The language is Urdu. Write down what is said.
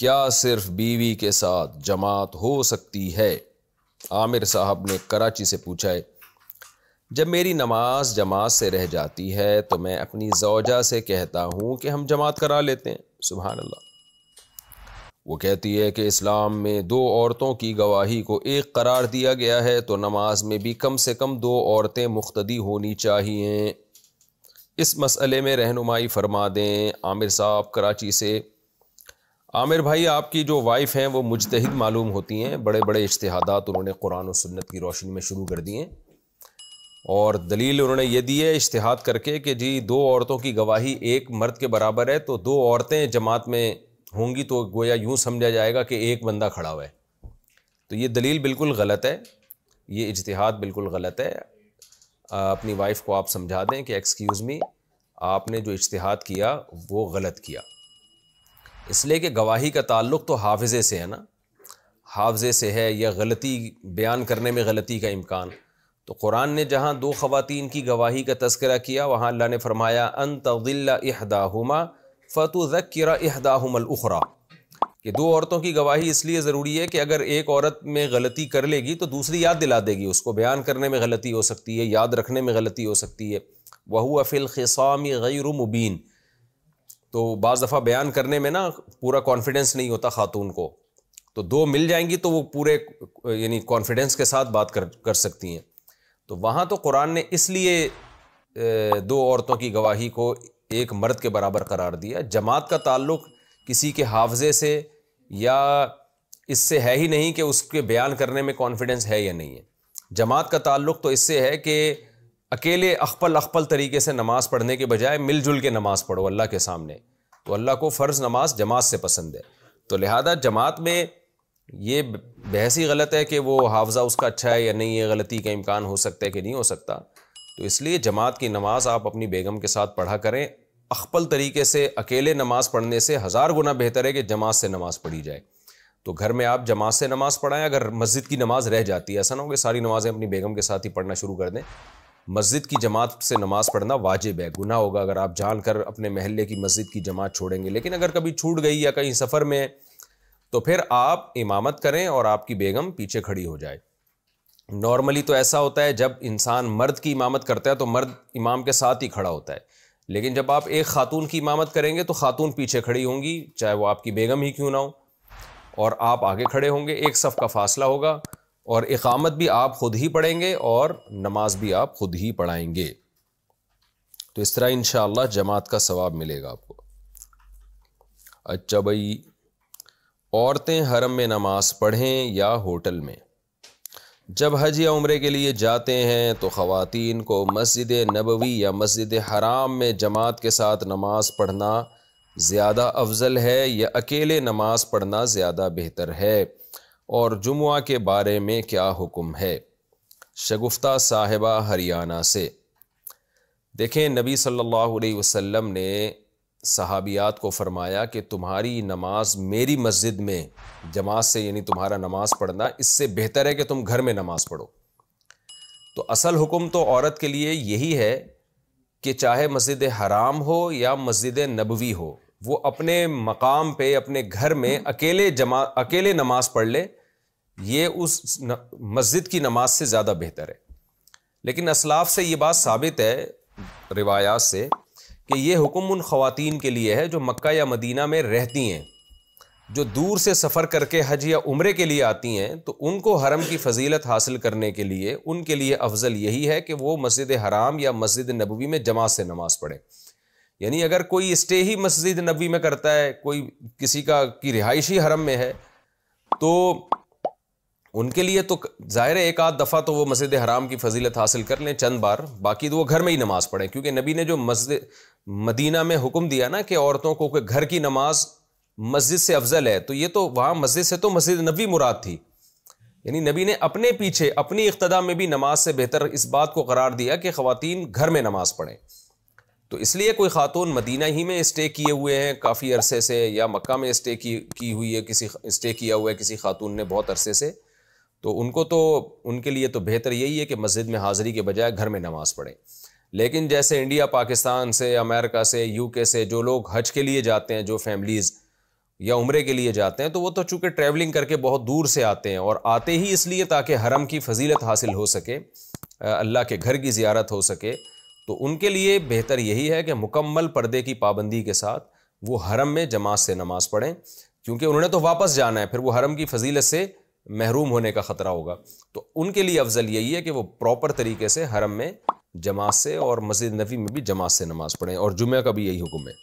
کیا صرف بیوی کے ساتھ جماعت ہو سکتی ہے؟ عامر صاحب نے کراچی سے پوچھا ہے۔ جب میری نماز جماعت سے رہ جاتی ہے تو میں اپنی زوجہ سے کہتا ہوں کہ ہم جماعت کرا لیتے ہیں۔ سبحان اللہ۔ وہ کہتی ہے کہ اسلام میں 2 عورتوں کی گواہی کو ایک قرار دیا گیا ہے، تو نماز میں بھی کم سے کم 2 عورتیں مقتدی ہونی چاہیے۔ اس مسئلے میں رہنمائی فرما دیں۔ عامر صاحب کراچی سے۔ عامر بھائی، آپ کی جو وائف ہیں وہ مجتہد معلوم ہوتی ہیں، بڑے بڑے اجتہادات انہوں نے قرآن و سنت کی روشنی میں شروع کر دی ہیں، اور دلیل انہوں نے یہ دی ہے اجتہاد کر کے کہ جی 2 عورتوں کی گواہی ایک مرد کے برابر ہے، تو 2 عورتیں جماعت میں ہوں گی تو گویا یوں سمجھا جائے گا کہ ایک بندہ کھڑا ہوا ہے۔ تو یہ دلیل بالکل غلط ہے، یہ اجتہاد بالکل غلط ہے۔ اپنی وائف کو آپ سمجھا دیں کہ ایکسکیوز می، آپ نے جو اجتہاد کیا وہ غلط کیا، اس لیے کہ گواہی کا تعلق تو حافظے سے ہے نا، حافظے سے ہے، یا غلطی بیان کرنے میں غلطی کا امکان۔ تو قرآن نے جہاں 2 خواتین کی گواہی کا تذکرہ کیا، وہاں اللہ نے فرمایا ان تضل احداہما فتذکر احداہما الاخری، کہ 2 عورتوں کی گواہی اس لیے ضروری ہے کہ اگر ایک عورت میں غلطی کر لے گی تو دوسری یاد دلا دے گی، اس کو بیان کرنے میں غلطی ہو سکتی ہے، یاد رکھنے میں غلطی ہو سکتی ہے۔ وَهُوَ فِي الْخِصَامِ غَيْرُ مُبِينٍ، تو بعض دفعہ بیان کرنے میں نا پورا کانفیڈنس نہیں ہوتا خاتون کو، تو 2 مل جائیں گی تو وہ پورے یعنی کانفیڈنس کے ساتھ بات کر سکتی ہیں۔ تو وہاں تو قرآن نے اس لیے 2 عورتوں کی گواہی کو ایک مرد کے برابر قرار دیا۔ جماعت کا تعلق کسی کے حافظے سے یا اس سے ہے ہی نہیں کہ اس کے بیان کرنے میں کانفیڈنس ہے یا نہیں ہے۔ جماعت کا تعلق تو اس سے ہے کہ اکیلے اخپل طریقے سے نماز پڑھنے کے بجائے مل جل کے نماز پڑھو اللہ کے سامنے، تو اللہ کو فرض نماز جماعت سے پسند ہے۔ تو لہذا جماعت میں یہ بحث ہی غلط ہے کہ وہ حافظہ اس کا اچھا ہے یا نہیں ہے، غلطی کا امکان ہو سکتا ہے کہ نہیں ہو سکتا۔ تو اس لیے جماعت کی نماز آپ اپنی بیگم کے ساتھ پڑھا کریں۔ اخپل طریقے سے اکیلے نماز پڑھنے سے 1000 گنا بہتر ہے کہ جماعت سے نماز پڑھی جائے۔ تو گھر میں آپ جماعت سے نماز پڑھائیں۔ اگر مسجد کی نماز رہ جاتی ہے، ایسا نہ ہو کہ ساری نمازیں اپنی بیگم کے ساتھ ہی پڑھنا شروع کر دیں۔ مسجد کی جماعت سے نماز پڑھنا واجب ہے، گناہ ہوگا اگر آپ جان کر اپنے محلے کی مسجد کی جماعت چھوڑیں گے۔ لیکن اگر کبھی چھوٹ گئی یا کہیں سفر میں، تو پھر آپ امامت کریں اور آپ کی بیگم پیچھے کھڑی ہو جائے۔ نارملی تو ایسا ہوتا ہے جب انسان مرد کی امامت کرتا ہے تو مرد امام کے ساتھ ہی کھڑا ہوتا ہے، لیکن جب آپ ایک خاتون کی امامت کریں گے تو خاتون پیچھے کھڑی ہوں گی، چاہے وہ آپ کی بیگم ہی کیوں نہ ہو، اور آپ آگے کھڑے ہوں گے، ایک صف کا فاصلہ ہوگا، اور اقامت بھی آپ خود ہی پڑھیں گے اور نماز بھی آپ خود ہی پڑھائیں گے۔ تو اس طرح انشاءاللہ جماعت کا ثواب ملے گا آپ کو۔ اچھا بھائی، عورتیں حرم میں نماز پڑھیں یا ہوٹل میں؟ جب حج یا عمرے کے لیے جاتے ہیں تو خواتین کو مسجد نبوی یا مسجد حرام میں جماعت کے ساتھ نماز پڑھنا زیادہ افضل ہے یا اکیلے نماز پڑھنا زیادہ بہتر ہے، اور جمعہ کے بارے میں کیا حکم ہے؟ شگفتہ صاحبہ ہریانہ سے۔ دیکھیں، نبی صلی اللہ علیہ وسلم نے صحابیات کو فرمایا کہ تمہاری نماز میری مسجد میں جماعت سے، یعنی تمہارا نماز پڑھنا اس سے بہتر ہے کہ تم گھر میں نماز پڑھو۔ تو اصل حکم تو عورت کے لیے یہی ہے کہ چاہے مسجد حرام ہو یا مسجد نبوی ہو، وہ اپنے مقام پہ اپنے گھر میں اکیلے نماز پڑھ لے، یہ اس مسجد کی نماز سے زیادہ بہتر ہے۔ لیکن اسلاف سے یہ بات ثابت ہے روایات سے کہ یہ حکم ان خواتین کے لیے ہے جو مکہ یا مدینہ میں رہتی ہیں۔ جو دور سے سفر کر کے حج یا عمرے کے لیے آتی ہیں تو ان کو حرم کی فضیلت حاصل کرنے کے لیے ان کے لیے افضل یہی ہے کہ وہ مسجد حرام یا مسجد نبوی میں جماعت سے نماز پڑھیں۔ یعنی اگر کوئی اسٹے ہی مسجد نبوی میں کرتا ہے، کوئی کسی کی رہائشی حرم میں ہے، تو ان کے لیے تو ظاہر ہے ایک آدھ دفعہ تو وہ مسجد حرام کی فضیلت حاصل کر لیں چند بار، باقی تو وہ گھر میں ہی نماز پڑھیں، کیونکہ نبی نے جو مسجد مدینہ میں حکم دیا نا کہ عورتوں کو کہ گھر کی نماز مسجد سے افضل ہے، تو یہ تو وہاں مسجد سے تو مسجد نبوی مراد تھی، یعنی نبی نے اپنے پیچھے اپنی اقتدا میں بھی نماز سے بہتر اس بات کو قرار دیا کہ خواتین گھر میں نماز پڑھیں۔ تو اس لیے کوئی خاتون مدینہ ہی میں اسٹے کیے ہوئے ہیں کافی عرصے سے، یا مکہ میں اسٹے کی ہوئی ہے، اسٹے کیا ہوا ہے کسی خاتون نے بہت عرصے سے، تو ان کے لیے تو بہتر یہی ہے کہ مسجد میں حاضری کے بجائے گھر میں نماز پڑھیں۔ لیکن جیسے انڈیا، پاکستان سے، امریکہ سے، UK سے جو لوگ حج کے لیے جاتے ہیں، جو فیملیز، یا عمرے کے لیے جاتے ہیں تو وہ تو چونکہ ٹریولنگ کر کے بہت دور سے آتے ہیں، اور آتے ہی اس لیے تاکہ حرم کی فضیلت حاصل ہو سکے، اللہ کے گھر کی زیارت ہو سکے، تو ان کے لیے بہتر یہی ہے کہ مکمل پردے کی پابندی کے ساتھ وہ حرم میں جماعت سے نماز پڑھیں، کیونکہ انہوں نے تو واپس جانا ہے، پھر وہ حرم کی فضیلت سے محروم ہونے کا خطرہ ہوگا۔ تو ان کے لیے افضل یہی ہے کہ وہ پراپر طریقے سے حرم میں جماعت سے اور مسجد نبوی میں بھی جماعت سے نماز پڑھیں، اور جمعہ کا بھی یہی حکم ہے۔